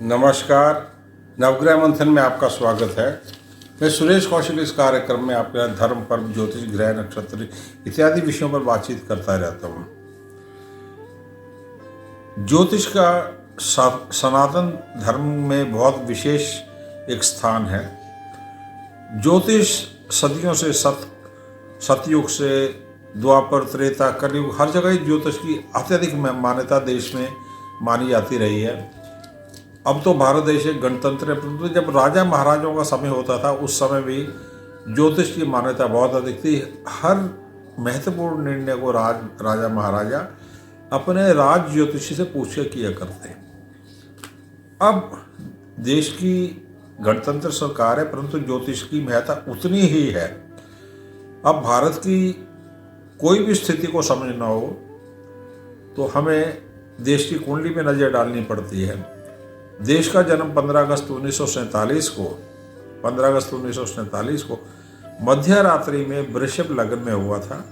नमस्कार। नवग्रह मंथन में आपका स्वागत है। मैं सुरेश कौशल इस कार्यक्रम में आपके धर्म, पर्व, ज्योतिष, ग्रह, नक्षत्र इत्यादि विषयों पर बातचीत करता रहता हूँ। ज्योतिष का सनातन धर्म में बहुत विशेष एक स्थान है। ज्योतिष सदियों से सतयुग से द्वापर, त्रेता, कलयुग हर जगह ही ज्योतिष की अत्यधिक मान्यता देश में मानी जाती रही है। अब तो भारत देश एक गणतंत्र है, परंतु जब राजा महाराजाओं का समय होता था उस समय भी ज्योतिष की मान्यता बहुत अधिक थी। हर महत्वपूर्ण निर्णय को राजा महाराजा अपने राज ज्योतिषी से पूछ के किया करते। अब देश की गणतंत्र सरकार है, परंतु ज्योतिष की महत्ता उतनी ही है। अब भारत की कोई भी स्थिति को समझना हो तो हमें देश की कुंडली में नज़र डालनी पड़ती है। देश का जन्म 15 अगस्त 1947 को मध्य रात्रि में वृषभ लग्न में हुआ था।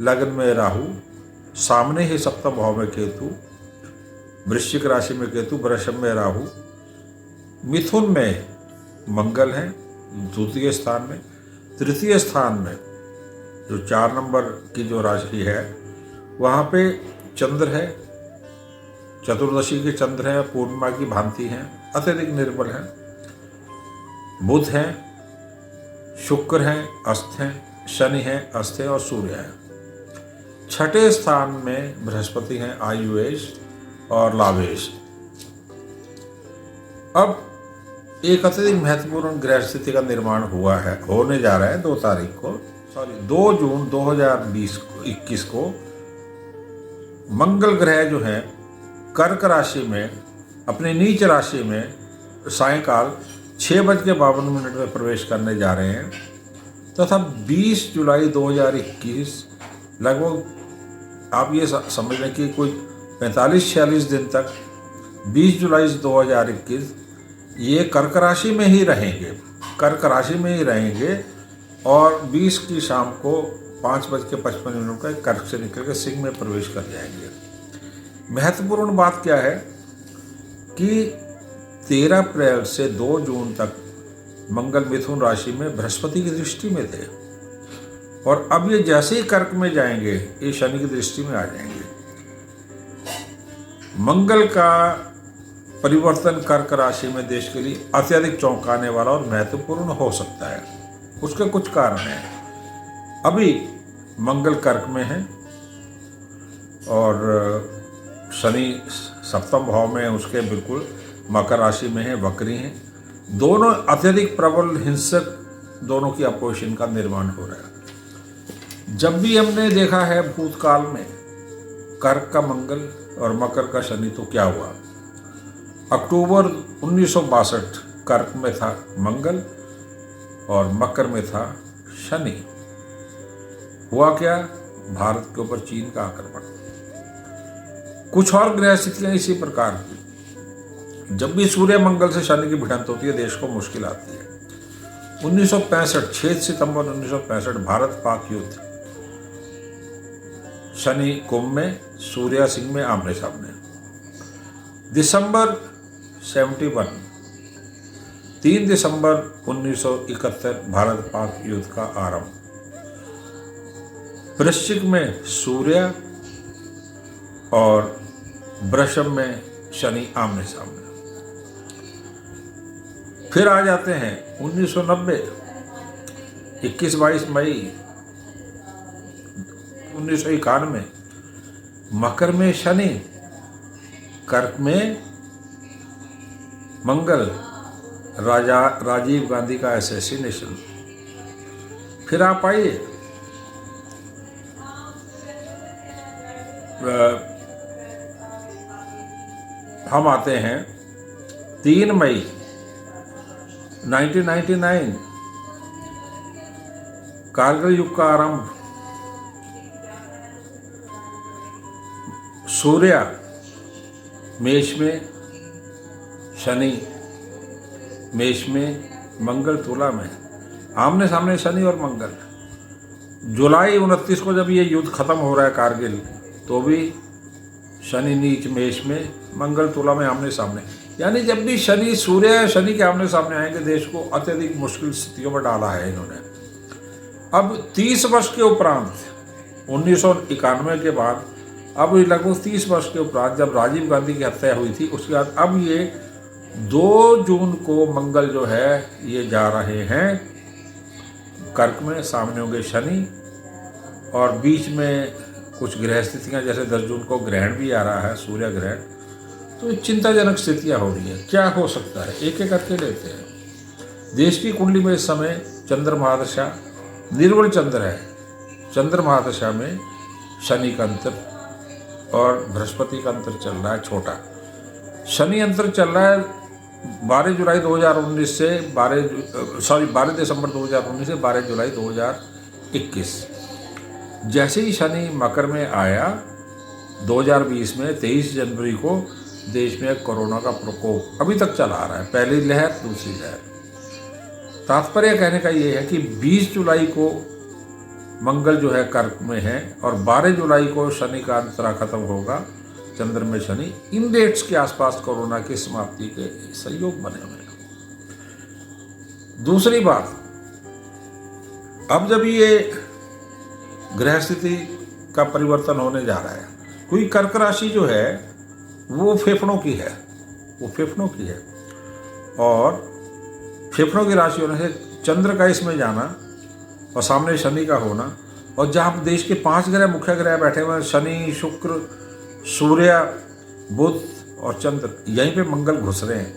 लग्न में राहु, सामने ही सप्तम भाव में केतु, वृश्चिक राशि में केतु, वृषभ में राहु, मिथुन में मंगल है द्वितीय स्थान में। तृतीय स्थान में जो 4 नंबर की जो राशि है वहाँ पे चंद्र है, चतुर्दशी के चंद्र हैं, पूर्णिमा की भांति हैं, अत्यधिक निर्बल हैं। बुध हैं, शुक्र हैं, अस्त हैं, शनि हैं, अस्त हैं और सूर्य हैं। छठे स्थान में बृहस्पति हैं, आयुवेश और लाभेश। अब एक अत्यधिक महत्वपूर्ण ग्रह स्थिति का निर्माण हुआ है, होने जा रहा है 2 जून 2021 को। मंगल ग्रह जो है कर्क राशि में अपनी नीच राशि में सायंकाल 6:52 में प्रवेश करने जा रहे हैं तथा 20 जुलाई 2021 लगभग आप ये समझ लें कि कोई 45-46 दिन तक 20 जुलाई 2021 ये कर्क राशि में ही रहेंगे और 20 की शाम को 5:55 का कर्क से निकल के सिंह में प्रवेश कर जाएंगे। महत्वपूर्ण बात क्या है कि 13 अप्रैल से 2 जून तक मंगल मिथुन राशि में बृहस्पति की दृष्टि में थे और अब ये जैसे ही कर्क में जाएंगे ये शनि की दृष्टि में आ जाएंगे। मंगल का परिवर्तन कर्क राशि में देश के लिए अत्यधिक चौंकाने वाला और महत्वपूर्ण हो सकता है। उसके कुछ कारण हैं। अभी मंगल कर्क में है और शनि सप्तम भाव में उसके बिल्कुल मकर राशि में है, वक्री हैं। दोनों अत्यधिक प्रबल हिंसक, दोनों की अपोजिशन का निर्माण हो रहा है। जब भी हमने देखा है भूतकाल में कर्क का मंगल और मकर का शनि तो क्या हुआ। अक्टूबर 1962 कर्क में था मंगल और मकर में था शनि। हुआ क्या, भारत के ऊपर चीन का आक्रमण। कुछ और ग्रह स्थितियां इसी प्रकार की। जब भी सूर्य मंगल से शनि की भिड़ंत होती है देश को मुश्किल आती है। 1965 6 सितंबर 1965 भारत पाक युद्ध, शनि कुंभ में, सूर्य सिंह में आमने सामने। दिसंबर 71 3 दिसंबर 1971 भारत पाक युद्ध का आरंभ। वृश्चिक में सूर्य और वृषभ में शनि आमने सामने। फिर आ जाते हैं 1990 21-22 मई 1991 मकर में शनि, कर्क में मंगल, राजीव गांधी का एसेसिनेशन। फिर आप आइए हम आते हैं 3 मई 1999 कारगिल युग का आरंभ। सूर्य मेष में, शनि मेष में, मंगल तुला में, आमने सामने शनि और मंगल। जुलाई 29 को जब ये युद्ध खत्म हो रहा है कारगिल, तो भी शनि नीच मेष में, मंगल तुला में आमने सामने। यानी जब भी शनि के आमने सामने आएंगे, देश को अत्यधिक मुश्किल स्थितियों में डाला है इन्होंने। अब 30 वर्ष के उपरांत, 1991 के बाद, अब लगभग 30 वर्ष के उपरांत जब राजीव गांधी की हत्या हुई थी, उसके बाद अब ये 2 जून को मंगल जो है ये जा रहे हैं कर्क में, सामने होंगे शनि, और बीच में कुछ ग्रह स्थितियाँ, जैसे 10 जून को ग्रहण भी आ रहा है, सूर्य ग्रहण। तो चिंताजनक स्थितियाँ हो रही है। क्या हो सकता है, एक एक करके लेते हैं। देश की कुंडली में इस समय चंद्र महादशा, निर्बल चंद्र है, चंद्र महादशा में शनि का अंतर और बृहस्पति का अंतर चल रहा है छोटा। शनि अंतर चल रहा है 12 जुलाई 2019 से 12 दिसंबर 2019 से 12 जुलाई 2021। जैसे ही शनि मकर में आया 2020 में 23 जनवरी को, देश में कोरोना का प्रकोप अभी तक चला आ रहा है, पहली लहर, दूसरी लहर। तात्पर्य कहने का ये है कि 20 जुलाई को मंगल जो है कर्क में है और 12 जुलाई को शनि का अंतरा खत्म होगा, चंद्र में शनि। इन डेट्स के आसपास कोरोना की समाप्ति के सहयोग बने हुए हैं। दूसरी बात, अब जब ये ग्रह स्थिति का परिवर्तन होने जा रहा है, क्योंकि कर्क राशि जो है वो फेफड़ों की है, और फेफड़ों की राशि होने से चंद्र का इसमें जाना और सामने शनि का होना, और जहाँ देश के 5 ग्रह मुख्य ग्रह बैठे हुए हैं, शनि, शुक्र, सूर्य, बुध और चंद्र, यहीं पे मंगल घुस रहे हैं।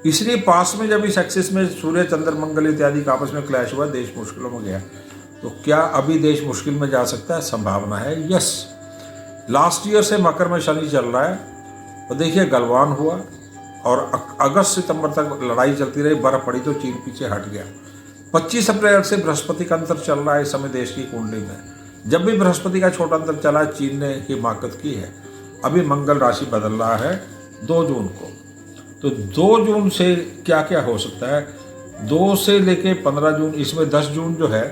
इसलिए पास में जब इस एक्सिस में सूर्य, चंद्र, मंगल इत्यादि का आपस में क्लैश हुआ, देश मुश्किलों में गया। तो क्या अभी देश मुश्किल में जा सकता है? संभावना है, यस। लास्ट ईयर से मकर में शनि चल रहा है, और देखिए गलवान हुआ, और अगस्त सितंबर तक लड़ाई चलती रही, बर्फ पड़ी तो चीन पीछे हट गया। 25 अप्रैल से बृहस्पति का अंतर चल रहा है इस समय देश की कुंडली में। जब भी बृहस्पति का छोटा अंतर चला, चीन ने हिमाकत की है। अभी मंगल राशि बदल रहा है 2 जून को। तो 2 जून से क्या क्या हो सकता है? 2 से लेके 15 जून, इसमें 10 जून जो है,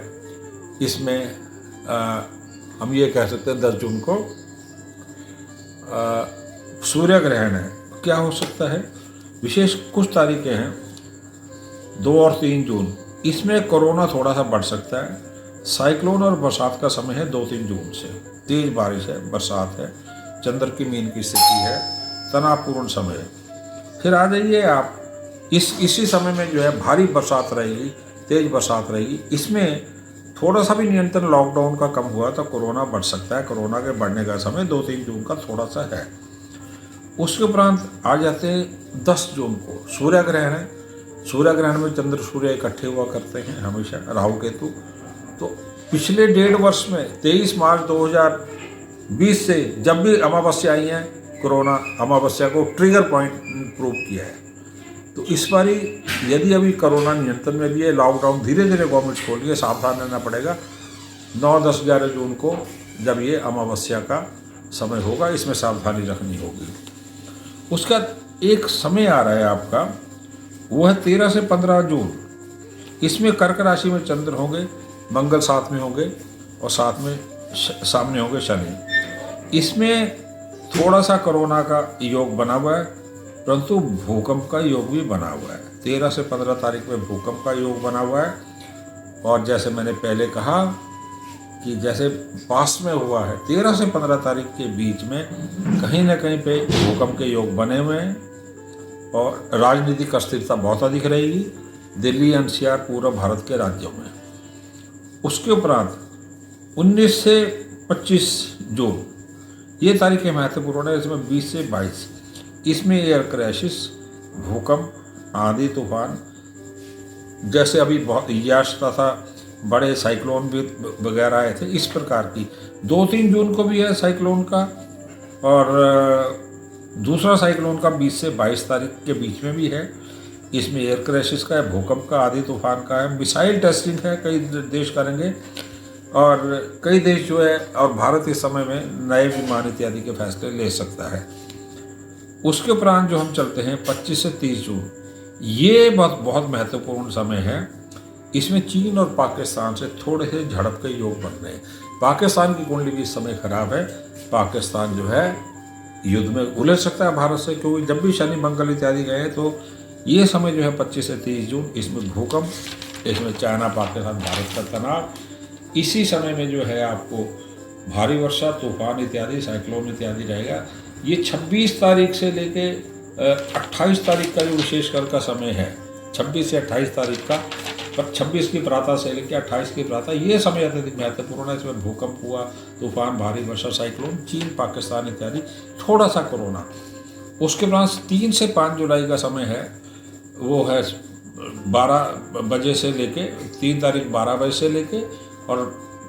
इसमें हम ये कह सकते हैं 10 जून को सूर्य ग्रहण है। क्या हो सकता है? विशेष कुछ तारीखें हैं, 2 और 3 जून, इसमें कोरोना थोड़ा सा बढ़ सकता है। साइक्लोन और बरसात का समय है 2-3 जून से, तेज बारिश है, बरसात है, चंद्र की मीन की स्थिति है, तनावपूर्ण समय है। फिर आ जाइए आप, इसी समय में जो है भारी बरसात रहेगी, तेज बरसात रहेगी। इसमें थोड़ा सा भी नियंत्रण लॉकडाउन का कम हुआ तो कोरोना बढ़ सकता है। कोरोना के बढ़ने का समय 2-3 जून का थोड़ा सा है। उसके उपरांत आ जाते हैं 10 जून को, सूर्य ग्रहण है। सूर्य ग्रहण में चंद्र सूर्य इकट्ठे हुआ करते हैं हमेशा, राहु केतु। तो पिछले 1.5 वर्ष में 23 मार्च 2020 से जब भी अमावस्या आई है, कोरोना अमावस्या को ट्रिगर पॉइंट प्रूव किया है। तो इस बारी यदि अभी कोरोना नियंत्रण में भी है, लॉकडाउन धीरे धीरे गवर्नमेंट खोल के, सावधान रहना पड़ेगा। 9, 10, 11 जून को जब ये अमावस्या का समय होगा, इसमें सावधानी रखनी होगी। उसका एक समय आ रहा है आपका, वो है 13 से 15 जून। इसमें कर्क राशि में चंद्र होंगे, मंगल साथ में होंगे, और साथ में सामने होंगे शनि। इसमें थोड़ा सा कोरोना का योग बना हुआ है, परंतु भूकंप का योग भी बना हुआ है। 13 से 15 तारीख में भूकंप का योग बना हुआ है। और जैसे मैंने पहले कहा कि जैसे पास में हुआ है, 13 से 15 तारीख के बीच में कहीं ना कहीं पे भूकंप के योग बने हुए हैं, और राजनीतिक अस्थिरता बहुत अधिक रहेगी दिल्ली, एनसीआर, पूर्व भारत के राज्यों में। उसके उपरांत 19 से 25 जून ये तारीखें महत्वपूर्ण है। इसमें 20 से 22 इसमें एयर क्रैशिस, भूकंप, आंधी तूफान, जैसे अभी बहुत याश था, बड़े साइक्लोन भी वगैरह आए थे, इस प्रकार की। 2-3 जून को भी है साइक्लोन का, और दूसरा साइक्लोन का 20 से 22 तारीख के बीच में भी है। इसमें एयर क्रैशिस का है, भूकंप का, आंधी तूफान का है, मिसाइल टेस्टिंग है, कई देश करेंगे, और कई देश जो है, और भारत इस समय में नए विमान इत्यादि के फैसले ले सकता है। उसके उपरांत जो हम चलते हैं 25 से 30 जून, ये बहुत महत्वपूर्ण समय है। इसमें चीन और पाकिस्तान से थोड़े से झड़प के योग बन रहे हैं। पाकिस्तान की कुंडली भी इस समय खराब है। पाकिस्तान जो है युद्ध में उलझ सकता है भारत से, क्योंकि जब भी शनि मंगल इत्यादि गए तो ये समय जो है 25 से 30 जून, इसमें भूकंप, इसमें चाइना पाकिस्तान भारत का तनाव, इसी समय में जो है आपको भारी वर्षा, तूफान इत्यादि, साइक्लोन इत्यादि रहेगा। ये 26 तारीख से लेके 28 तारीख का जो विशेषकर का समय है, 26 से 28 तारीख का, पर 26 की प्रातः से लेकर 28 की प्रातः, ये समय अत्यधिक महत्वपूर्ण है। इसमें भूकंप हुआ, तूफान, भारी वर्षा, साइक्लोन, चीन पाकिस्तान इत्यादि, थोड़ा सा कोरोना। उसके बाद 3 से 5 जुलाई का समय है, वो है 12 बजे से लेके 3 तारीख 12 बजे से लेके और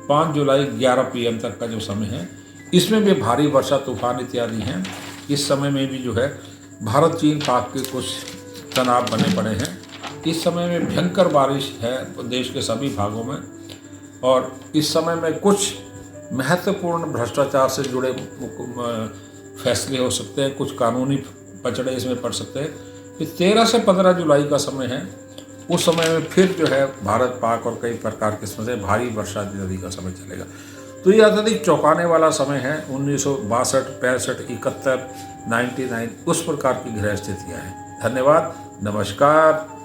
5 जुलाई 11 PM तक का जो समय है, इसमें भी भारी वर्षा, तूफान इत्यादि हैं। इस समय में भी जो है भारत चीन पाक के कुछ तनाव बने पड़े हैं। इस समय में भयंकर बारिश है देश के सभी भागों में, और इस समय में कुछ महत्वपूर्ण भ्रष्टाचार से जुड़े फैसले हो सकते हैं, कुछ कानूनी पचड़े इसमें पड़ सकते हैं। फिर 13 से 15 जुलाई का समय है, उस समय में फिर जो है भारत पाक और कई प्रकार के समय भारी वर्षा इत्यादि का समय चलेगा। तो ये अत्यधिक चौंकाने वाला समय है। 1962, 65, 71, 99 उस प्रकार की ग्रह स्थितियाँ हैं। धन्यवाद, नमस्कार।